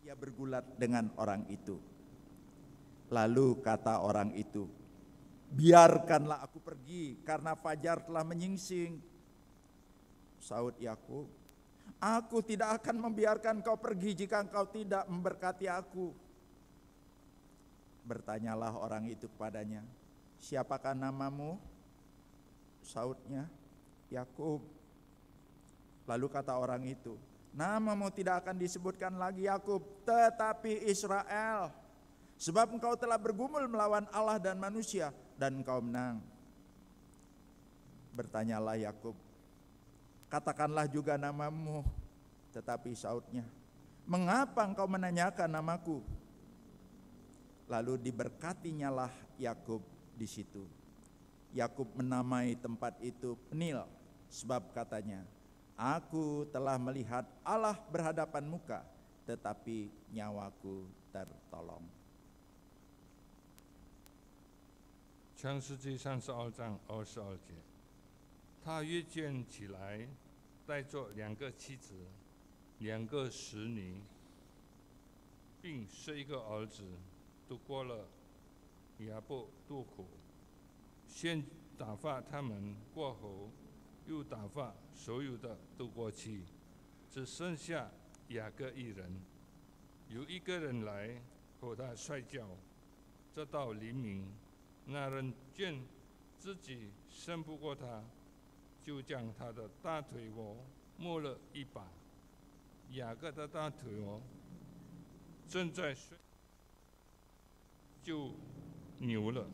ia bergulat dengan orang itu. Lalu kata orang itu, biarkanlah aku pergi karena fajar telah menyingsing. Saud Yakub, aku tidak akan membiarkan kau pergi jika engkau tidak memberkati aku. Bertanyalah orang itu kepadanya, siapakah namamu? Saudnya, Yakub. Lalu kata orang itu, namamu tidak akan disebutkan lagi Yakub, tetapi Israel. Sebab engkau telah bergumul melawan Allah dan manusia, dan engkau menang. Bertanyalah Yakub, katakanlah juga namamu. Tetapi Saudnya, mengapa engkau menanyakan namaku? Lalu diberkatinyalah Yakub di situ. Yakub menamai tempat itu Penil, sebab katanya, aku telah melihat Allah berhadapan muka, tetapi nyawaku tertolong. 创世纪32章22节，他越见起来，带着2个妻子、2个使女，并11个儿子，度过了亚伯渡口。先打发他们过后，又打发所有的都过去，只剩下雅各一人。有一个人来和他摔跤，直到黎明。那人见自己胜不过他，就将他的大腿窝摸了一把。雅各的大腿窝正在睡，就扭了。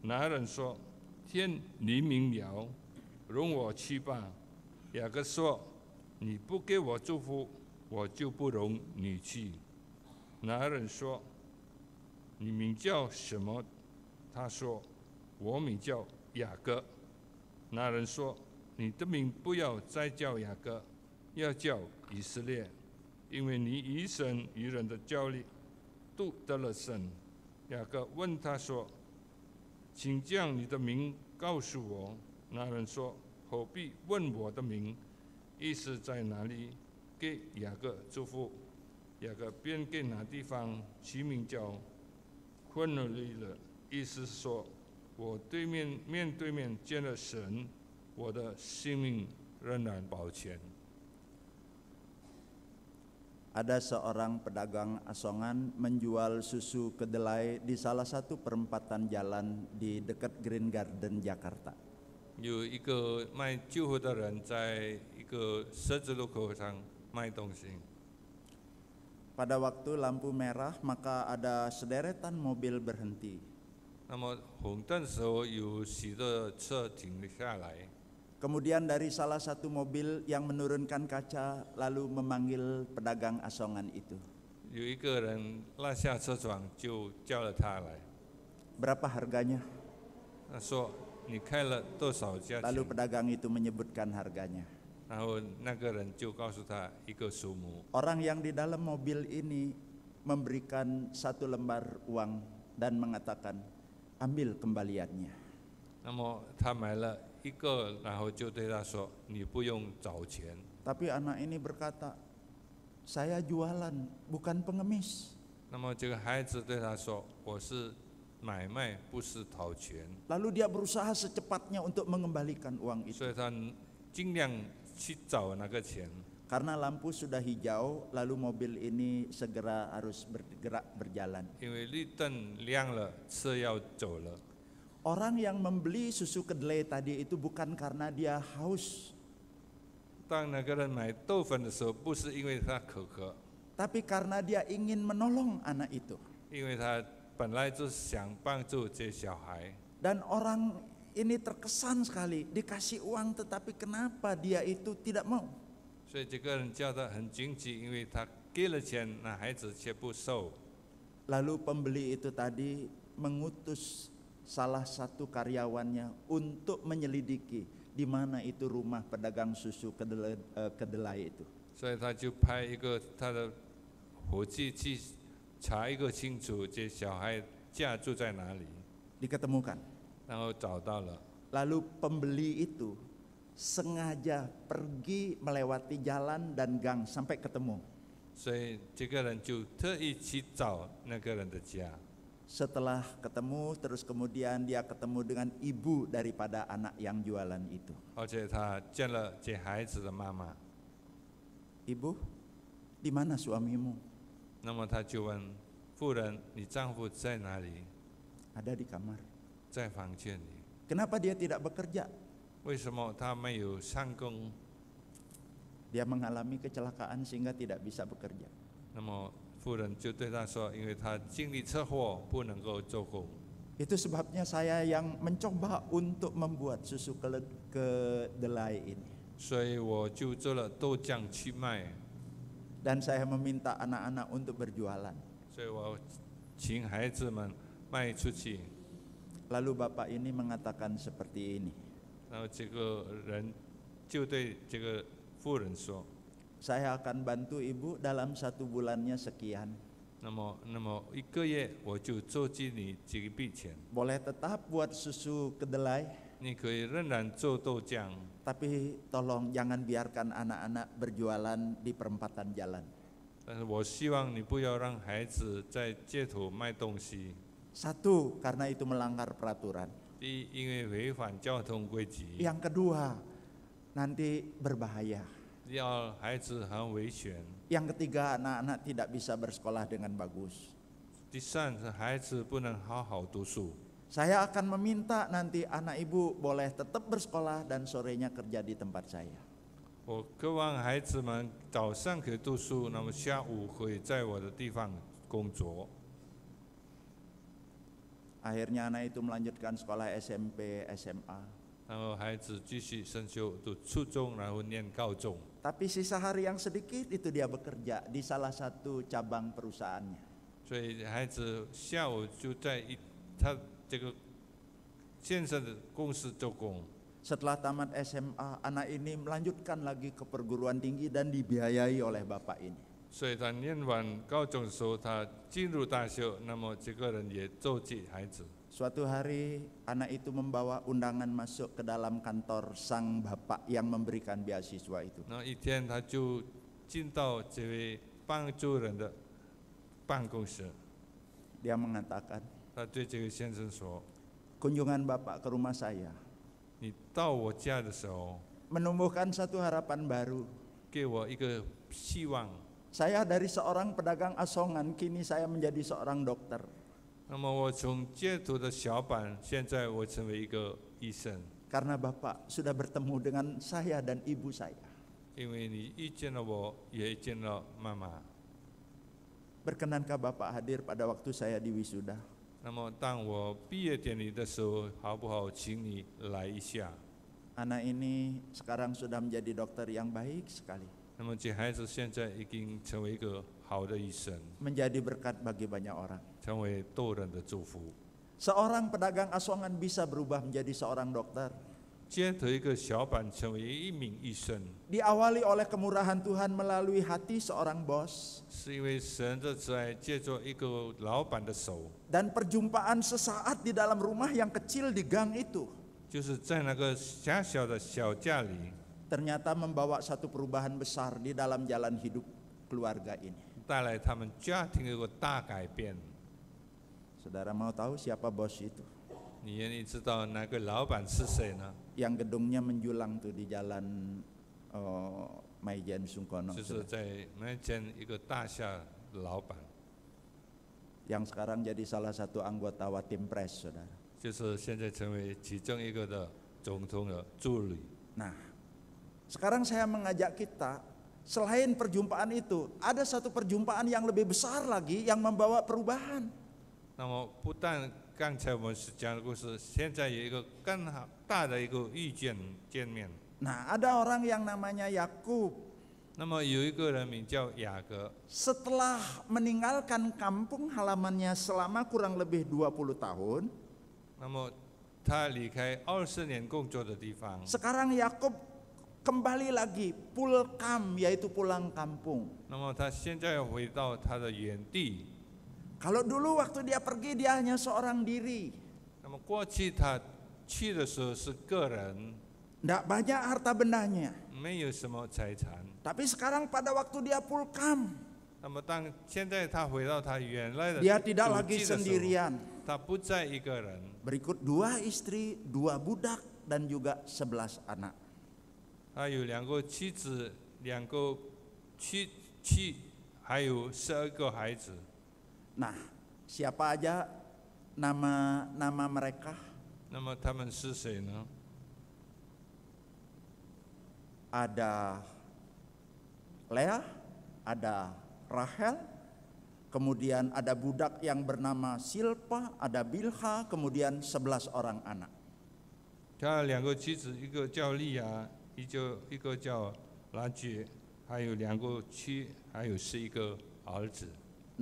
那人说：“天黎明了，容我去吧。”雅各说：“你不给我祝福，我就不容你去。”那人说：“你名叫什么？”他说：“我名叫雅各。”那人说：“你的名不要再叫雅各，要叫以色列，因为你以神与人的交力都得了胜。”雅各问他说：“请将你的名告诉我。”那人说：“何必问我的名？意思在哪里？”给雅各祝福。雅各便给那地方起名叫昆勒利了，意思是说，我面对面见了神，我的性命仍然保全。 Ada seorang pedagang asongan menjual susu kedelai di salah satu perempatan jalan di dekat Green Garden Jakarta. 有一个卖旧货的人在一个十字路口上卖东西。 Pada waktu lampu merah, maka ada sederetan mobil berhenti. 那么红灯的时候，有许多车停了下来。 Kemudian dari salah satu mobil yang menurunkan kaca lalu memanggil pedagang asongan itu. 有一个人拉下车窗，就叫了他来。 Berapa harganya? 他说：“你开了多少价钱？” Lalu pedagang itu menyebutkan harganya. 然后那个人就告诉他一个数目。 Orang yang di dalam mobil ini memberikan satu lembar uang dan mengatakan, ambil kembaliannya. 那么他买了一个，然后就对他说：“你不用找钱。” Tapi anak ini berkata, saya jualan, bukan pengemis. 那么这个孩子对他说：“我是买卖，不是讨钱。” Lalu dia berusaha secepatnya untuk mengembalikan uang 所 itu. 以他尽量去找那个钱。 Karena lampu sudah hijau, lalu mobil ini segera harus bergerak berjalan. 因为绿灯亮了，车要走了。 Orang yang membeli susu kedelai tadi itu bukan karena dia haus, 当那个人买豆粉的时候，不是因为他口渴， tapi karena dia ingin menolong anak itu. 因为他本来就是想帮助这小孩。 Dan orang ini terkesan sekali, dikasih uang tetapi kenapa dia itu tidak mau? 所以这个人叫他很惊奇，因为他给了钱，那孩子却不收。 Lalu pembeli itu tadi mengutus salah satu karyawannya untuk menyelidiki di mana itu rumah pedagang susu kedelai itu. 所以他就派一个他的伙计去查一个清楚，这小孩家住在哪里， Diketemukan. 然后找到了。 Lalu pembeli itu sengaja pergi melewati jalan dan gang sampai ketemu. 所以这个人就特意去找那个人的家。 Setelah ketemu, terus kemudian dia ketemu dengan ibu daripada anak yang jualan itu. 而且他见了这孩子的妈妈， Ibu, di mana suamimu? 那么他就问妇人：“你丈夫在哪里？ Ada di kamar. 在房间里。 Kenapa dia tidak bekerja? 为什么他没有上工？ Dia mengalami kecelakaan sehingga tidak bisa bekerja. 那么妇人就对他说：“因为他经历车祸，不能够做工。 Itu sebabnya saya yang mencoba untuk membuat susu kedelai ini. 所以我就做了豆浆去卖。 Dan saya meminta anak-anak untuk berjualan. 所以我请孩子们卖出去。 Lalu bapak ini mengatakan seperti ini. 然后这个人就对这个妇人说 Saya akan bantu ibu dalam 1 bulannya sekian. 那么1个月我就做给你几笔钱， Boleh tetap buat susu kedelai, 你可以仍然做豆浆， tapi tolong jangan biarkan anak-anak berjualan di perempatan jalan. 但是我希望你不要让孩子在街头卖东西。 Satu, karena itu melanggar peraturan. 第一，因为违反交通规矩； Yang kedua, nanti berbahaya. 第二，孩子很危险； Yang ketiga, anak-anak tidak bisa bersekolah dengan bagus. 第三是孩子不能好好读书。 Saya akan meminta nanti anak ibu boleh tetap bersekolah dan sorenya kerja di tempat saya. 我渴望孩子们早上可以读书，那么下午可以在我的地方工作。 Akhirnya anak itu melanjutkan sekolah SMP, SMA. 然后孩子继续升修，读初中，然后念高中。 Tapi sisa hari yang sedikit itu dia bekerja di salah satu cabang perusahaannya. 所以孩子下午就在他这个先生的公司做工。 Setelah tamat SMA, anak ini melanjutkan lagi ke perguruan tinggi dan dibiayai oleh bapak ini. 所以他念完高中的时候，他进入大学，那么这个人也做起孩子。 Suatu hari anak itu membawa undangan masuk ke dalam kantor sang bapak yang memberikan beasiswa itu. 那一天他就进到这位帮助人的办公室， Dia mengatakan, 他对这个先生说 kunjungan bapak ke rumah saya：“ 你到我家的时候， menumbuhkan satu harapan baru. 给我一个希望。 Saya dari seorang pedagang asongan, kini saya menjadi seorang dokter. 那么我从街头的小板，现在我成为一个医生， Karena bapak sudah bertemu dengan saya dan ibu saya. 因为你遇见了我，也遇见了妈妈。 Berkenankah bapak hadir pada waktu saya di wisuda? 那么当我毕业典礼的时候，好不好请你来一下？ Anak ini sekarang sudah menjadi dokter yang baik sekali. 那么这孩子现在已经成为一个好的医生， Menjadi berkat bagi banyak orang. 成为多人的祝福。 Seorang pedagang asongan bisa berubah menjadi seorang dokter. 街头一个小板成为一名医生， Diawali oleh kemurahan Tuhan melalui hati seorang bos. 是因为神的慈爱借着一个老板的手， Dan perjumpaan sesaat di dalam rumah yang kecil di gang itu. 就是在那个狭小的小家里， Ternyata membawa satu perubahan besar di dalam jalan hidup keluarga ini. 带来他们家庭有个大改变。 Saudara mau tahu siapa bos itu? 你愿意知道那个老板是谁呢？ Yang gedungnya menjulang tuh di jalan Maijen Sungkono. 就是在那间一个大厦的老板， Yang sekarang jadi salah satu anggota Watim Pres, saudara. 就是现在成为其中一个的总统的助理。 Nah, sekarang saya mengajak kita, selain perjumpaan itu, ada satu perjumpaan yang lebih besar lagi yang membawa perubahan. 那么不但刚才我们是讲的故事，现在有一个更好大的一个遇见面。 Nah, ada orang yang namanya Yakub. 那么有一个人名叫雅各， Setelah meninggalkan kampung halamannya selama kurang lebih 20 tahun, 那么他离开20年工作的地方， sekarang Yakub kembali lagi pulkam, yaitu pulang kampung. 那么他现在回到他的原地。 Kalau dulu waktu dia pergi dia hanya seorang diri, 那么过去他去的时候是个人， tidak banyak harta bendanya. 没有什么财产。 Tapi sekarang pada waktu dia pulkam, 那么现在他回到他原来的 Dia tidak 祖 lagi 迹的时候， sendirian. 他不再一个人， Berikut 2 istri, 2 budak, dan juga 11 anak. 他有2个妻子，2个妻，还有12个孩子。 Nah, siapa aja nama mereka? 那么他们是谁呢？ Ada Lea, ada Rahel, kemudian ada budak yang bernama Silpa, ada Bilha, kemudian 11 orang anak. 他2个妻子，一个叫利亚，一个叫拉结，还有2个妻，还有11个儿子。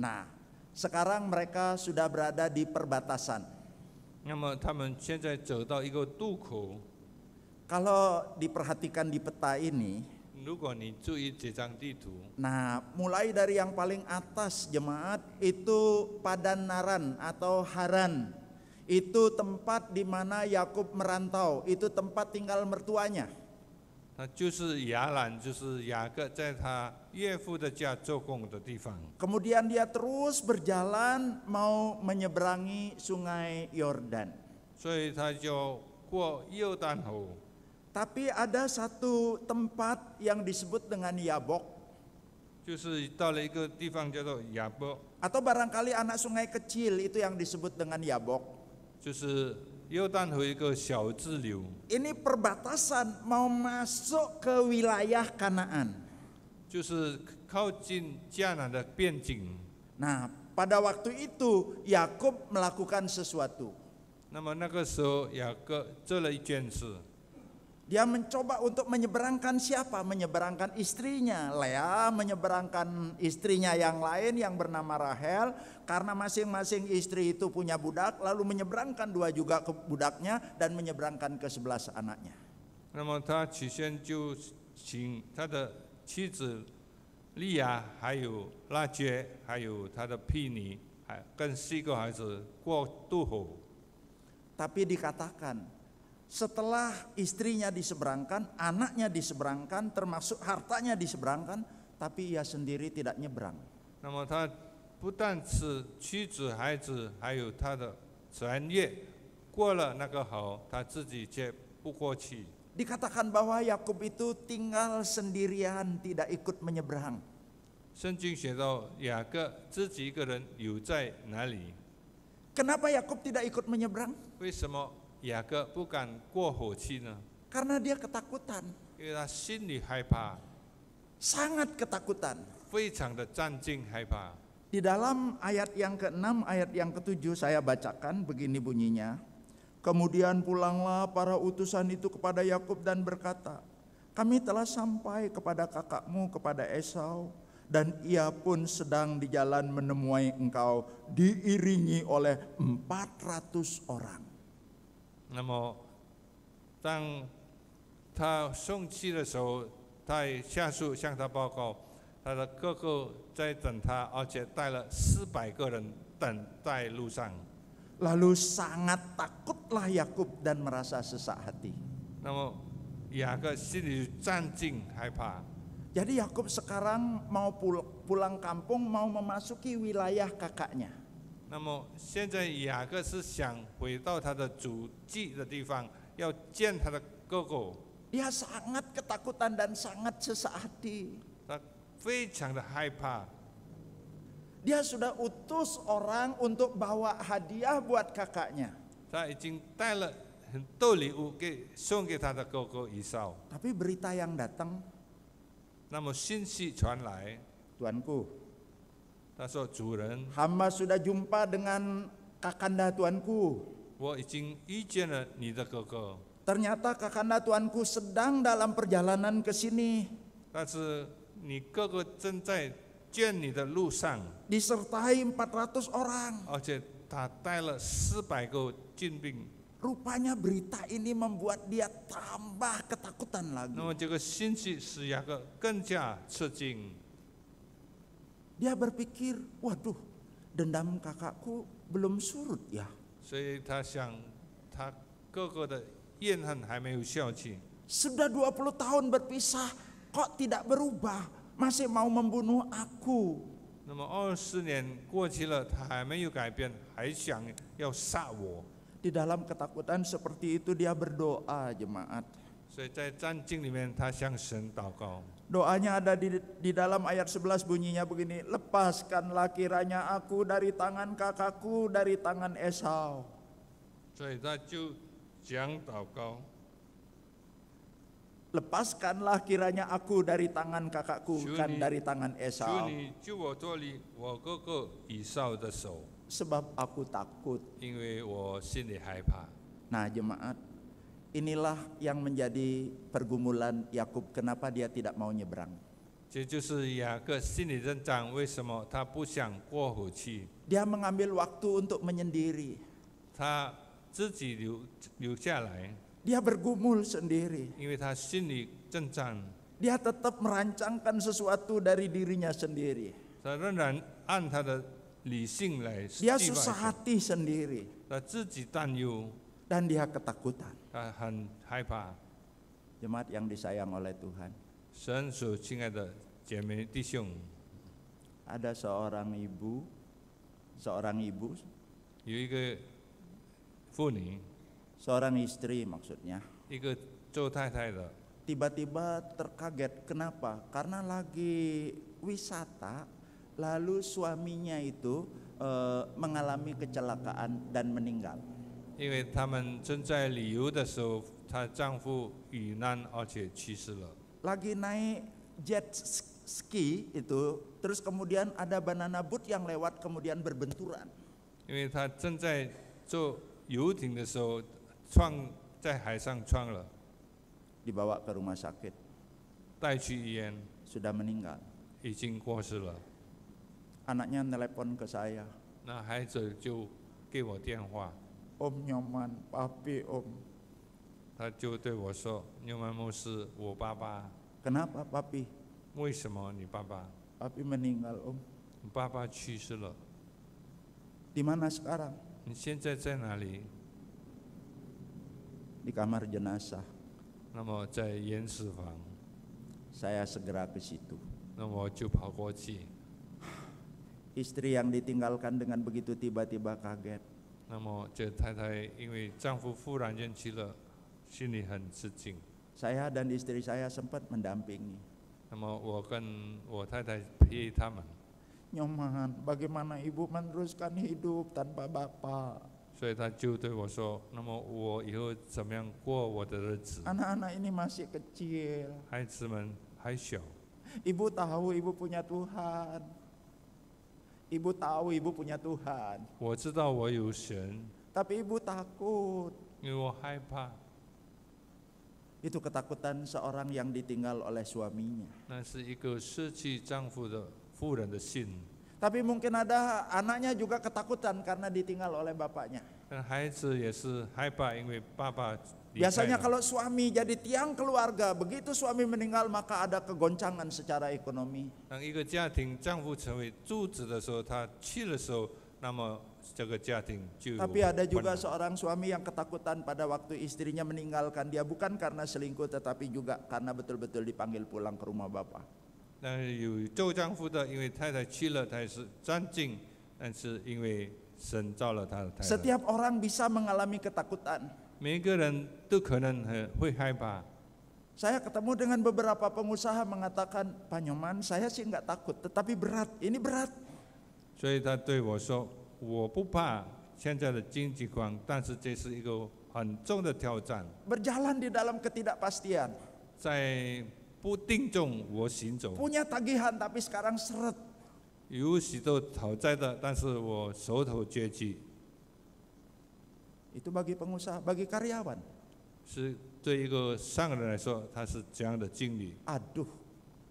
Nah, sekarang mereka sudah berada di perbatasan. 那么他们现在走到一个渡口。 Kalau diperhatikan di peta ini, 如果你注意这张地图， nah mulai dari yang paling atas jemaat itu Padanaran atau Haran. Itu tempat di mana Yakub merantau, itu tempat tinggal mertuanya. 那就是亚兰，就是雅各在他岳父的家做工的地方。 Kemudian dia terus berjalan mau menyeberangi sungai Yordan. 所以他就过约旦河。 Tapi ada satu tempat yang disebut dengan Yabok. 就是到了一个地方叫做亚伯， Atau barangkali anak sungai kecil itu yang disebut dengan Yabok. 就是约旦河一个小支流。 Ini perbatasan mau masuk ke wilayah Kanaan. 就是靠近迦南的边境。 Nah, pada waktu itu Yakub melakukan sesuatu. 那么那个时候，雅各做了一件事， Dia mencoba untuk menyeberangkan siapa? Menyeberangkan istrinya. Lea menyeberangkan istrinya yang lain yang bernama Rahel. Karena masing-masing istri itu punya budak. Lalu menyeberangkan 2 juga ke budaknya dan menyeberangkan ke 11 anaknya. 那么他起先就请他的妻子利亚，还有拉结，还有他的婢女，还跟4个孩子过渡河。 Tapi dikatakan setelah istrinya diseberangkan, anaknya diseberangkan, termasuk hartanya diseberangkan, tapi ia sendiri tidak nyebrang. 那么他不但是妻子、孩子，还有他的产业过了那个河，他自己却不过去。 Dikatakan bahwa Yakub itu tinggal sendirian, tidak ikut menyeberang. 圣经写到雅各自己一个人留在哪里？ Kenapa Yakub tidak ikut menyeberang? 为什么雅各不敢过河去呢？ Karena dia ketakutan, 因为他心里害怕， sangat ketakutan. 非常的战惊害怕。 Di dalam ayat yang ke-6, ayat yang ke-7 saya bacakan begini bunyinya. Kemudian pulanglah para utusan itu kepada Yakub dan berkata, kami telah sampai kepada kakakmu, kepada Esau, dan ia pun sedang di jalan menemui engkau diiringi oleh 400 orang. 那么，当他送去的时候，他下属向他报告，他的哥哥在等他，而且带了400个人等在路上。 Lalu sangat takutlah Yakub dan merasa sesak hati. 那么雅各心里战惊害怕。 Jadi Yakub sekarang mau pulang kampung, mau memasuki wilayah kakaknya. 那么现在雅各是想回到他的祖籍的地方，要见他的哥哥。 Dia sangat ketakutan dan sangat sesak hati. 他非常的害怕。 Dia sudah utus orang untuk bawa hadiah buat kakaknya. 他已经带了很多礼物送给他的哥哥以扫。 Tapi berita yang datang, 那么信息传来， Tuanku, 他说：“主人， hamba sudah jumpa dengan kakanda tuanku. 我已经遇见了你的哥哥， Ternyata kakanda tuanku sedang dalam perjalanan ke sini, 但是你哥哥正在见你的路上， disertai 400 orang. 而且他带了400个军兵。 Rupanya berita ini membuat dia tambah ketakutan 那 lagi. 么这个信息使雅各更加吃惊。 Dia berpikir, waduh, dendam kakakku belum surut ya. 所以他想，他哥哥的怨恨还没有消去。 Sudah 20 tahun berpisah, kok tidak berubah? Masih mau membunuh aku. 那么20年过去了，他还没有改变，还想要杀我。 Di dalam ketakutan seperti itu dia berdoa, jemaat. 所以在战境里面，他向神祷告。 Doanya ada di dalam ayat 11 bunyinya begini, lepaskanlah kiranya aku dari tangan kakakku, dari tangan Esau. 所以他就讲祷告， Lepaskanlah kiranya aku dari tangan kakakku, bukan Juni. dari tangan 求 Esau. 你救我脱离我哥哥以扫的手， Sebab aku takut. 因为我心里害怕。 Nah jemaat, inilah yang menjadi pergumulan Yakub, kenapa dia tidak mau nyebrang. 这就是雅各心理挣扎，为什么他不想过河去？ Dia mengambil waktu untuk menyendiri. 他自己留下来， Dia bergumul sendiri. 因为他心里挣扎， Dia tetap merancangkan sesuatu dari dirinya sendiri. 他仍然按他的理性来 Dia 计 susah 划， hati sendiri. 他自己担忧， Dan dia ketakutan. 他很害怕。 Jemaat yang disayang oleh Tuhan. 神所亲爱的姐妹弟兄， Ada seorang ibu 有一个妇女， seorang istri maksudnya, 一个做太太的， tiba-tiba terkaget. Kenapa? Karena lagi wisata, lalu suaminya itu mengalami kecelakaan dan meninggal. 因为他们正在旅游的时候，她丈夫遇难而且去世了。 Lagi naik jet ski itu, terus kemudian ada banana boat yang lewat kemudian berbenturan. 因为她正在坐游艇的时候，在海上撞了， Dibawa ke rumah sakit, 带去医院， sudah meninggal. 已经过世了。 Anaknya telepon ke saya, 那孩子就给我电话， Om Nyoman, Papi Om. 他就对我说：“纽曼牧师，我爸爸， Kenapa Papi? 为什么你爸爸？ Papi meninggal Om. 你爸爸去世了， Di mana sekarang? 你现在在哪里？” Di kamar jenazah. 那么在验尸房， Saya segera ke situ. 那我就跑过去。 Istri yang ditinggalkan dengan begitu tiba-tiba kaget. 那么这太太因为丈夫忽然间去了，心里很吃惊。 Saya dan istri saya sempat mendampingi. 那么我跟我太太陪他们， Nyoman, bagaimana ibu meneruskan hidup tanpa bapak? 所以他就对我说：“那么我以后怎么样过我的日子？ Anak-anak ini masih kecil. 孩子们还小， Ibu tahu ibu punya Tuhan. Ibu tahu ibu punya Tuhan. 我知道我有神， Tapi ibu takut. 因为我害怕。 Itu ketakutan seorang yang ditinggal oleh suaminya. 那是一个失去丈夫的妇人的心。 Tapi mungkin ada anaknya juga ketakutan karena ditinggal oleh bapaknya. 但孩子也是害怕，因为爸爸离开 Biasanya 了。 kalau suami jadi tiang keluarga, begitu suami meninggal maka ada kegoncangan secara ekonomi. 当一个家庭丈夫成为柱子的时候，他去的时候，那么这个家庭就有 Tapi ada juga 困难。 seorang suami yang ketakutan pada waktu istrinya meninggalkan dia, bukan karena selingkuh tetapi juga karena betul-betul dipanggil pulang ke rumah bapak. 但是有做丈夫的，因为太太去了，他也是战兢，但是因为神造了他的太太。 Setiap orang bisa mengalami ketakutan. 每一个人都可能会害怕。 Saya ketemu dengan beberapa pengusaha mengatakan, Pak Nyoman, saya sih nggak takut, tetapi berat, ini berat. 所以他对我说：“我不怕现在的经济况，但是这是一个很重的挑战， Berjalan di dalam ketidakpastian. 在不定中我行走， Punya tagihan tapi sekarang seret. 有许多讨债的，但是我手头拮据。” Itu bagi pengusaha, bagi karyawan. 是对一个商人来说，他是这样的经历。 Aduh,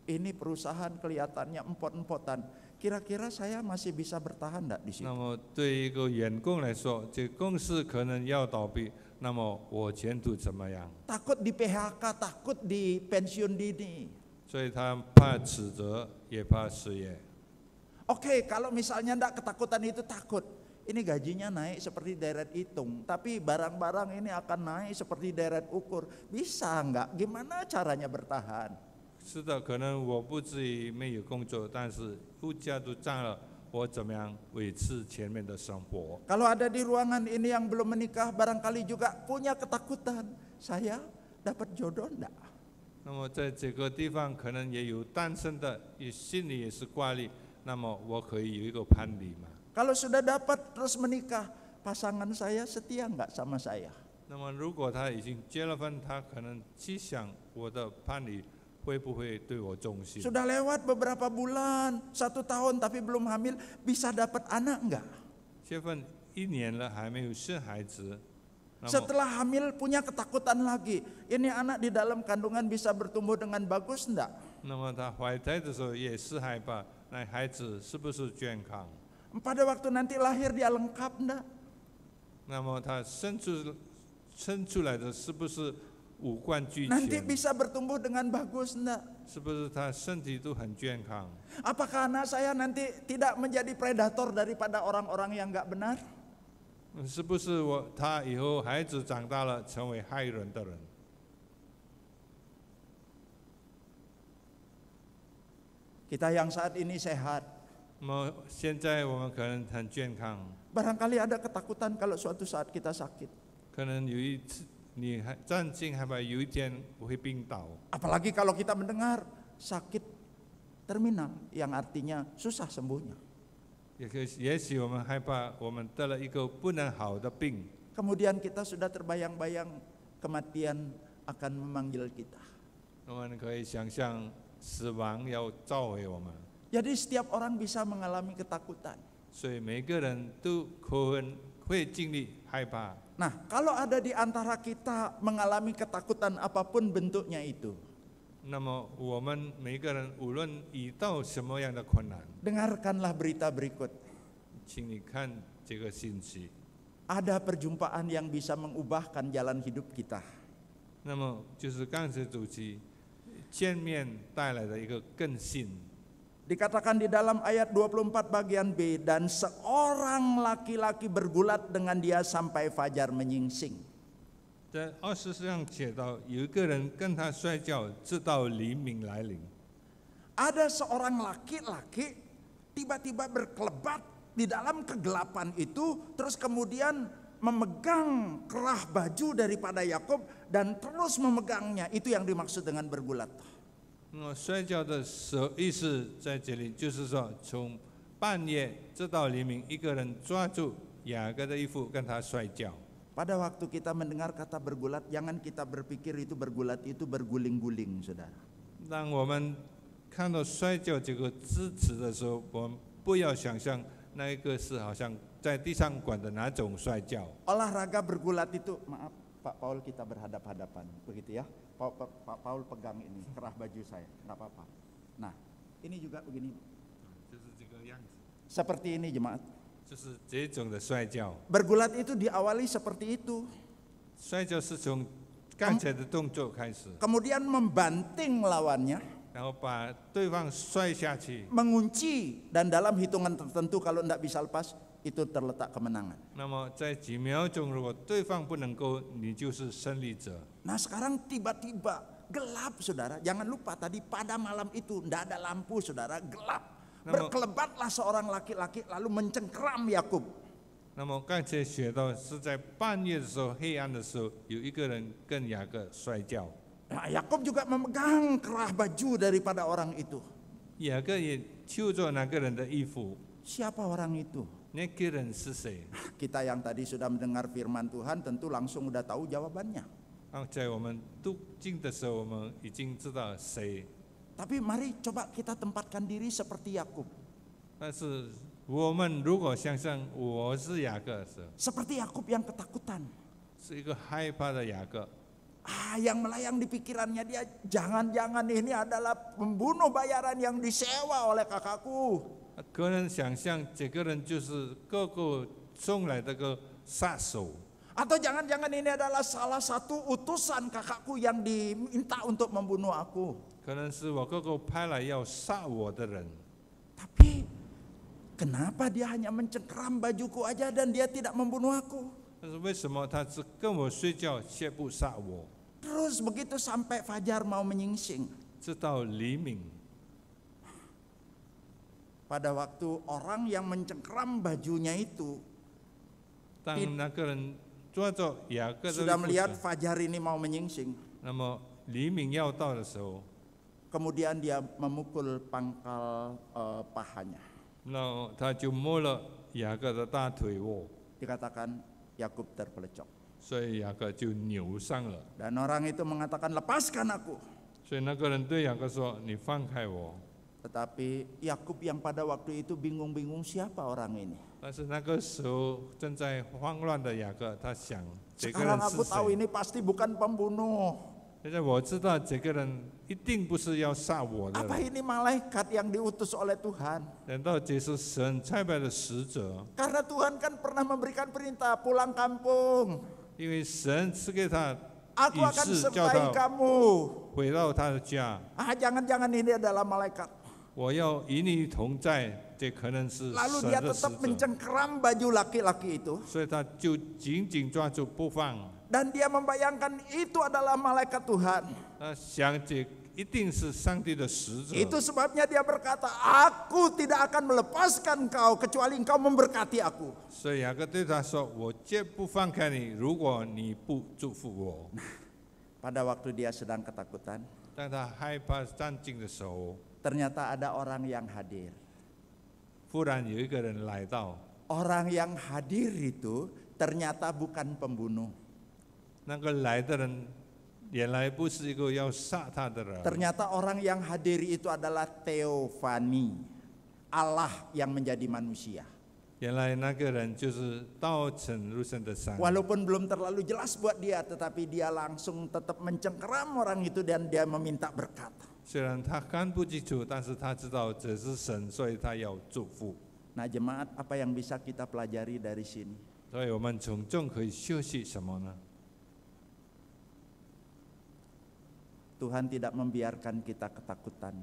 ini perusahaan kelihatannya empot-empotan. Kira-kira saya masih bisa bertahan enggak di situ? 那么对一个员工来说，这公司可能要倒闭，那么我前途怎么样？ Takut di PHK, takut di pensiun dini. 所以他怕指责，也怕失业。 Oke, kalau misalnya enggak ketakutan itu takut. Ini gajinya naik seperti deret hitung, tapi barang-barang ini akan naik seperti deret ukur. Bisa enggak? Gimana caranya bertahan? 是的，可能我不至于没有工作，但是物价都涨了，我怎么样维持前面的生活？ Kalau ada di ruangan ini yang belum menikah, barangkali juga punya ketakutan. Saya dapat jodoh enggak? 那么在这个地方可能也有单身的，也心里也是挂虑，那么我可以有一个攀比嘛？ Kalau sudah dapat terus menikah, pasangan saya setia enggak sama saya? 那么如果他已经结了婚，他可能去想我的伴侣会不会对我忠心？ Sudah lewat beberapa bulan, 1 tahun tapi belum hamil, bisa dapat anak enggak? 结婚1年了还没有生孩子，那么 Setelah hamil punya ketakutan lagi. Ini anak di dalam kandungan bisa bertumbuh dengan bagus enggak? 那么他怀胎的时候也是害怕，那孩子是不是健康？ Pada waktu nanti lahir dia lengkap enggak? 那么他生出来的是不是五官俱 Nanti 全？ bisa bertumbuh dengan bagus enggak? 是不是他身体都很健康？ Apakah anak saya nanti tidak menjadi predator daripada orang-orang yang enggak benar? 是不是他以后孩子长大了成为害人的人？ Kita yang saat ini sehat, 那么现在我们可能很健康， barangkali ada ketakutan kalau suatu saat kita sakit. 可能有一次你还战惊害怕有一天我会病倒， Apalagi kalau kita mendengar sakit terminal yang artinya susah sembuhnya. 也许我们害怕我们得了一个不能好的病， Kemudian kita sudah terbayang-bayang kematian akan memanggil kita. 我们可以想象死亡要召回我们， Jadi setiap orang bisa mengalami ketakutan. 所以每个人都可能会经历害怕。 Nah, kalau ada di antara kita mengalami ketakutan apapun bentuknya itu, 那么我们每个人无论遇到什么样的困难， dengarkanlah berita berikut. 请你看这个信息。 Ada perjumpaan yang bisa mengubahkan jalan hidup kita. 那么就是刚才主题见面带来的一个更新。 Dikatakan di dalam ayat 24 bagian B, dan seorang laki-laki bergulat dengan dia sampai fajar menyingsing. 在24章写到，有一个人跟他摔跤，直到黎明来临。 Ada seorang laki-laki tiba-tiba berkelebat di dalam kegelapan itu, terus kemudian memegang kerah baju daripada Yakub dan terus memegangnya. Itu yang dimaksud dengan bergulat. 那么摔跤的意思在这里，就是说从半夜直到黎明，一个人抓住雅各的衣服跟他摔跤。 Pada waktu kita mendengar kata bergulat, jangan kita berpikir itu bergulat itu berguling-guling, saudara. 当我们看到摔跤这个字词的时候，我们不要想象那一个是好像在地上滚的哪种摔跤。 Olahraga bergulat itu, maaf Pak Paul, kita berhadap-hadapan, begitu ya. Pak Paul pegang ini kerah baju saya, nggak apa-apa. Nah, ini juga begini, 就是这个样子， seperti ini jemaat. 就是这种的摔跤。 Bergulat itu diawali seperti itu, 摔跤是从刚才的动作开始， kemudian membanting lawannya, 然后把对方摔下去。 mengunci, dan dalam hitungan tertentu kalau tidak bisa lepas, itu terletak kemenangan. 那么在几秒钟，如果对方不能够，你就是胜利者。 Nah sekarang tiba-tiba gelap, saudara. Jangan lupa tadi pada malam itu tidak ada lampu, saudara, gelap. Berkelebatlah seorang laki-laki lalu mencengkeram Yakub. 那么刚才学到是在半夜的时候，黑暗的时候，有一个人跟雅各摔跤。 Nah, Yakub juga memegang kerah baju daripada orang itu. 雅各也揪着那个人的衣服， Siapa orang itu? 那个人是谁？ Kita yang tadi sudah mendengar firman Tuhan tentu langsung udah tahu jawabannya. 在我们读经的时候，我们已经知道谁。 Tapi mari coba kita tempatkan diri seperti Yakub. 但是我们如果想象我是雅各时， Seperti Yakub yang ketakutan. 是一个害怕的雅各。 Yang melayang di pikirannya dia, jangan-jangan ini adalah pembunuh bayaran yang disewa oleh kakakku. 个人想象这个人就是哥哥送来的个杀手， Atau jangan-jangan ini adalah salah satu utusan kakakku yang diminta untuk membunuh aku. 可能是我哥哥派来要杀我的人。 Tapi kenapa dia hanya mencengkeram bajuku aja dan dia tidak membunuh aku? 但是为什么他只跟我睡觉却不杀我？ Terus begitu sampai fajar mau menyingsing. 直到黎明。 Pada waktu orang yang mencengkram bajunya itu 当那个人抓着雅各的 sudah 裤 melihat 子， fajar ini mau menyingsing, 那么黎明要到的时候， kemudian dia memukul pangkal pahanya. 那他就摸了雅各的大腿窝， Dikatakan Yakub terpelecok. 所以雅各就扭伤了。 Dan orang itu mengatakan, lepaskan aku. 所以那个人对雅各说：“你放开我。” Tetapi Yakub yang pada waktu itu bingung-bingung siapa orang ini. 但是那个时候正在慌乱的雅各，他想这个 Sekarang 人 aku 是 tahu 谁？ ini pasti bukan pembunuh. 现在我知道这个人一定不是要杀我的 Apa 人， ini malaikat yang diutus oleh Tuhan? 难道这是神差派的使者？ Karena Tuhan kan pernah memberikan perintah pulang kampung. 因为神赐给他 Aku 以 akan 示，叫 sertai 他 kamu. 回到他的家。 Jangan-jangan ini adalah malaikat. 我要与你同在，这可能是 Lalu 神 dia 的使 tetap 者。 mencengkeram baju laki-laki itu. 所以他就紧紧抓住不放。 Dan dia membayangkan itu adalah malaikat Tuhan. 他想这一定是上帝的使者。 Itu sebabnya dia berkata, aku tidak akan melepaskan kau kecuali engkau memberkati aku. 所以雅各对他说：“我绝不放开你，如果你不祝福我。” Pada waktu dia sedang ketakutan, 当他害怕战惊的时候， ternyata ada orang yang hadir. 忽然有一个人来到， Orang yang hadir itu ternyata bukan pembunuh. 那个来的人原来不是一个要杀他的人， Ternyata orang yang hadir itu adalah Theophany, Allah yang menjadi manusia. 原来那个人就是道成肉身的神。 Walaupun belum terlalu jelas buat dia, tetapi dia langsung tetap mencengkeram orang itu dan dia meminta berkat. 虽然他看不清楚，但是他知道这是神，所以他要祝福。 Nah jemaat, apa yang bisa kita pelajari dari sini? 所以我们从中可以学习什么呢？ Tuhan tidak membiarkan kita ketakutan.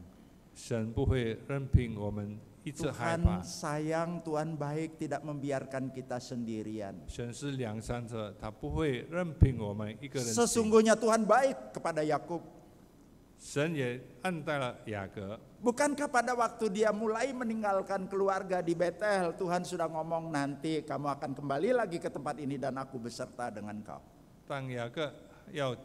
神不会任凭我们一直害怕 Tuhan。sayang, Tuhan baik, tidak membiarkan kita sendirian. 神是良善者，他不会任凭我们一个人行。 Sesungguhnya Tuhan baik kepada Yakub. 神也恩待了雅各。 Bukankah pada waktu dia mulai meninggalkan keluarga di Betel, Tuhan sudah ngomong, nanti kamu akan kembali lagi ke tempat ini dan aku beserta dengan kau. 当雅各要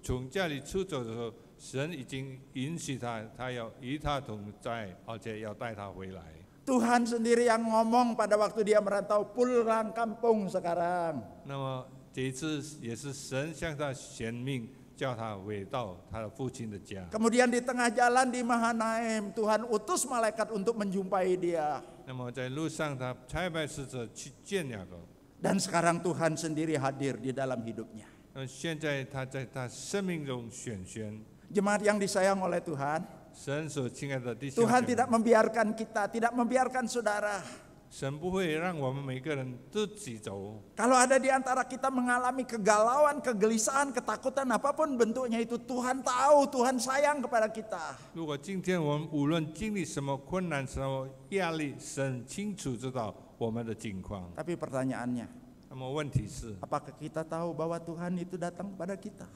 从家里出走的时候，神已经允许他，他要与他同在，而且要带他回来。 Tuhan sendiri yang ngomong pada waktu dia merantau, pulang kampung sekarang. 那么这一次也是神向他显明，叫他回到他的父亲的家。 Kemudian di tengah jalan di Mahanaim, Tuhan utus malaikat untuk menjumpai dia. 那么在路上，他差派使者去见雅各。 Dan sekarang Tuhan sendiri hadir di dalam hidupnya. 那么现在他在他生命中显现， Jemaat yang disayang oleh Tuhan, 神所亲爱的弟兄姐 Tuhan 妹 tidak membiarkan kita, tidak membiarkan saudara. 神不会让我们每个人自己走。 Kalau ada di antara kita mengalami kegalauan, kegelisahan, ketakutan, apapun bentuknya itu, Tuhan tahu, Tuhan sayang kepada kita. 如果今天我们无论经历什么困难、什么压力，神清楚知道我们的境况。 Tapi pertanyaannya, 那么问题是， apakah kita tahu bahwa Tuhan itu datang kepada kita?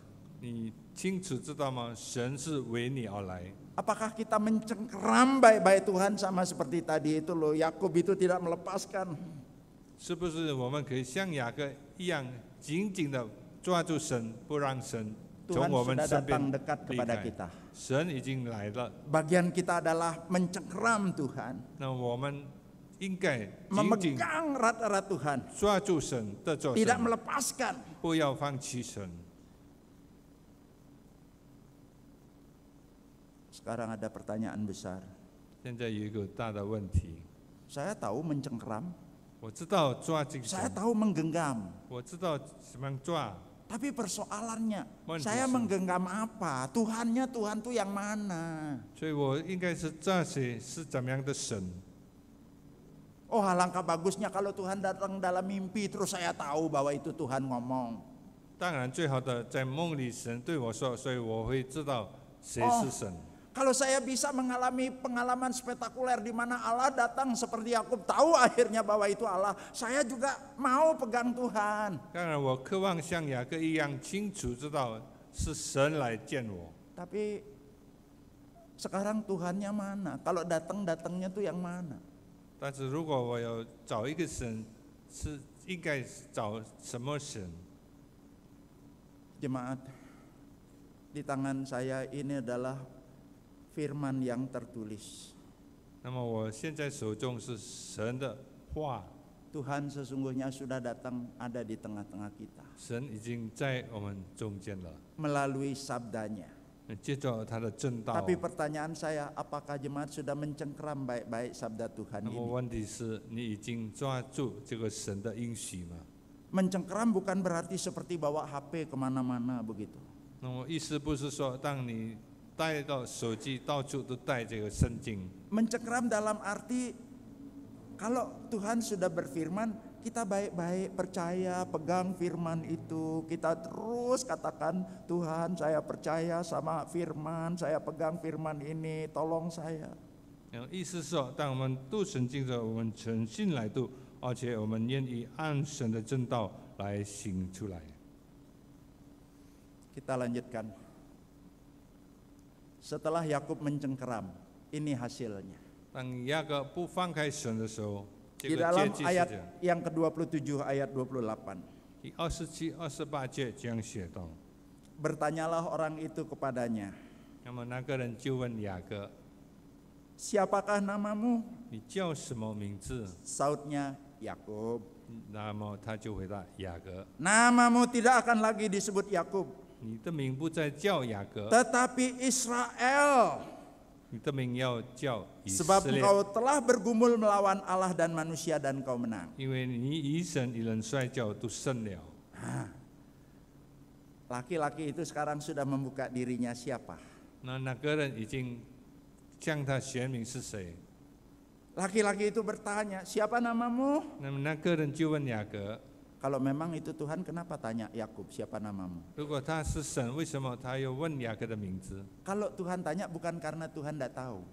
你清楚知道吗？神是为你而来。 Apakah kita mencengkeram baik-baik Tuhan sama seperti tadi itu loh, Yakub itu tidak melepaskan. 是不是我们可以像雅各一样，紧紧的抓住神，不让神从 Tuhan 我们 sudah 身 datang 边 dekat 离 kepada 开？ kita. 神已经来了， Bagian kita adalah mencengkeram Tuhan, 那我们应该紧紧 memegang erat-erat Tuhan, 抓住神的手， tidak melepaskan. 不要放弃神。 Sekarang ada pertanyaan besar. 现在有一个大的问题， Saya tahu mencengkeram, 我知道抓紧 saya 神， tahu menggenggam. 我知道怎么样抓， Tapi persoalannya, Mana saya bisa? menggenggam apa? Tuhannya, Tuhan tuh yang mana? 所以我应该是抓谁是怎么样的神？ Oh, alangkah bagusnya kalau Tuhan datang dalam mimpi, terus saya tahu bahwa itu Tuhan ngomong. 当然最好的在梦里神对我说，所以我会知道谁是神。 Kalau saya bisa mengalami pengalaman spektakuler di mana Allah datang seperti Yakub, tahu akhirnya bahwa itu Allah, saya juga mau pegang Tuhan. 当然我渴望像雅各一样清楚知道是神来见我， Tapi Sekarang Tuhannya mana? Kalau datangnya tuh yang mana? 但是如果我要找一个神，是应该找什么神？ Jemaat, di tangan saya ini adalah firman yang tertulis. 那么我现在手中是神的话， Tuhan sesungguhnya sudah datang ada di tengah-tengah kita 神已经在我们中间了， melalui sabdanya. 接着他的正道。 Tapi pertanyaan saya, apakah jemaat sudah mencengkram baik-baik sabda Tuhan 那么 ini? 问题是你已经抓住这个神的应许吗？ Mencengkram bukan berarti seperti bawa HP kemana-mana begitu. 那么意思不是说，当你带到手机到处都带这个圣经， Mencengkram dalam arti kalau Tuhan sudah berfirman, kita baik-baik percaya, pegang firman itu. Kita terus katakan, Tuhan saya percaya sama firman, saya pegang firman ini, tolong saya. 意思是说，当我们读圣经的时候，我们诚心来读，而且我们愿意按神的正道来行出来。 Kita lanjutkan. Setelah Yakub mencengkeram, ini hasilnya. 当雅各不放开神的时候，这 Di 个 dalam 结局是这 ayat 样。 yang ke-27 ayat 28. 第27、28节这样写道。 Bertanyalah orang itu kepadanya, 那么那个人就问雅各 siapakah namamu?：“ 你叫什么名字 Sautnya Yakub.？” 那么他就回答雅各 Namamu tidak akan lagi disebut Yakub, 你的名不再叫雅各， tetapi Israel. 你的名要叫以 Sebab 色列， engkau telah bergumul melawan Allah dan manusia dan kau menang. 因为你以神以人摔跤都胜了。 Laki-laki itu sekarang sudah membuka dirinya siapa? 那个人已经向他显明是谁。 Laki-laki itu bertanya, siapa namamu? 那么那个人就问雅各， Kalau memang itu Tuhan, kenapa tanya Yakub, siapa namamu? 如果他是神，为什么他又问雅各的名字？ Kalau Tuhan tanya bukan karena Tuhan tidak tahu.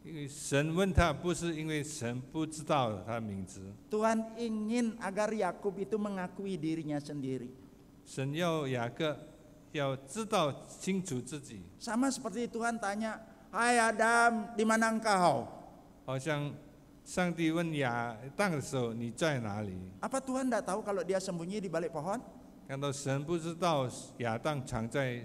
因为神问他，不是因为神不知道他的名字， Tuhan ingin agar Yakub itu mengakui dirinya sendiri. 神要雅各要知道清楚自己。 Sama seperti Tuhan tanya, hai Adam, di mana engkau? 好像上帝问亚当的时候，你在哪里？ Apa Tuhan tidak tahu kalau dia sembunyi di balik pohon? 难道神不知道亚当藏在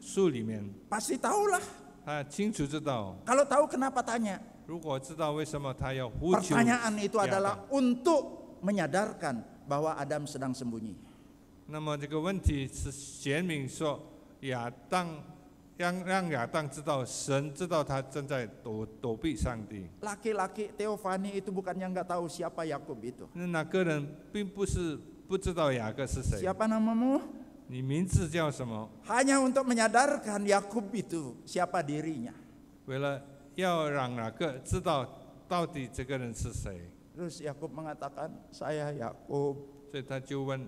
树里面？ Pasti tahulah. 他清楚知道。 Kalau tahu kenapa tanya? 如果知道为什么他要呼求 Pertanyaan itu 亚当 adalah untuk menyadarkan bahwa Adam sedang sembunyi. 那么这个问题是显明说亚当让亚当知道，神知道他正在躲避上帝。 Laki-laki Teofani itu bukannya nggak tahu siapa Yakub itu. 那个人并不是不知道雅各是谁， Siapa namamu? 你名字叫什么？ Hanya untuk menyadarkan Yakub itu siapa dirinya. 为了要让雅各知道到底这个人是谁， Terus Yakub mengatakan, saya Yakub, 所以他就问，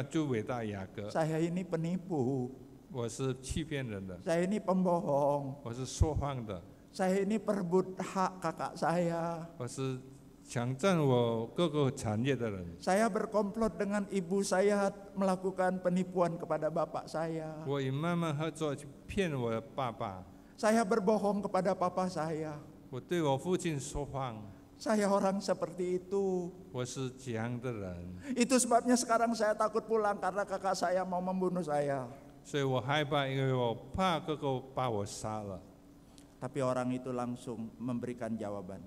就伟大雅各， saya ini penipu, 我是欺骗人的， saya ini pembohong, 我是说谎的， saya ini perebut hak kakak saya, 我是抢占我各个产业的人， saya berkomplot dengan ibu saya melakukan penipuan kepada bapak saya, 我与妈妈合作去骗我的爸爸， saya berbohong kepada papa saya, 我对我父亲说谎， saya orang seperti itu. 我是这样的人， Itu sebabnya sekarang saya takut pulang karena kakak saya mau membunuh saya. 所以我害怕，因为我怕哥哥把我杀了。 Tapi orang itu langsung memberikan jawaban.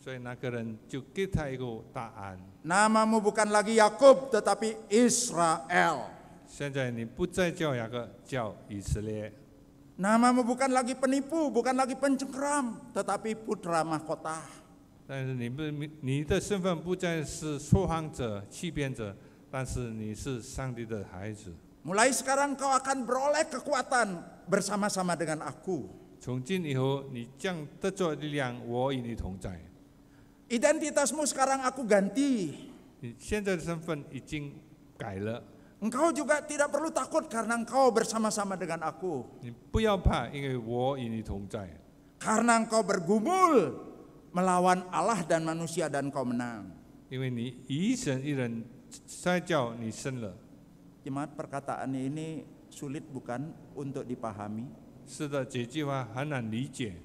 所以那个人就给他一个答案。 Namamu bukan lagi Yakub tetapi Israel. 现在你不再叫雅各，叫以色列。 Namamu bukan lagi penipu, bukan lagi pencengkeram, tetapi putra mahkota. 但是你的身份不再是说谎者、欺骗者，但是你是上帝的孩子。 Mulai sekarang kau akan beroleh kekuatan bersama-sama dengan aku. 从今以后，你将得着力量，我与你同在。 Identitasmu sekarang aku ganti. 你现在的身份已经改了， Engkau juga tidak perlu takut karena engkau bersama-sama dengan aku. 你不要怕，因为我与你同在。 Karena engkau bergumul melawan Allah dan manusia dan kau menang. 因为你以神一人摔跤，你胜了。 Jemaat, perkataan ini sulit bukan untuk dipahami? 是的，这句话很难理解。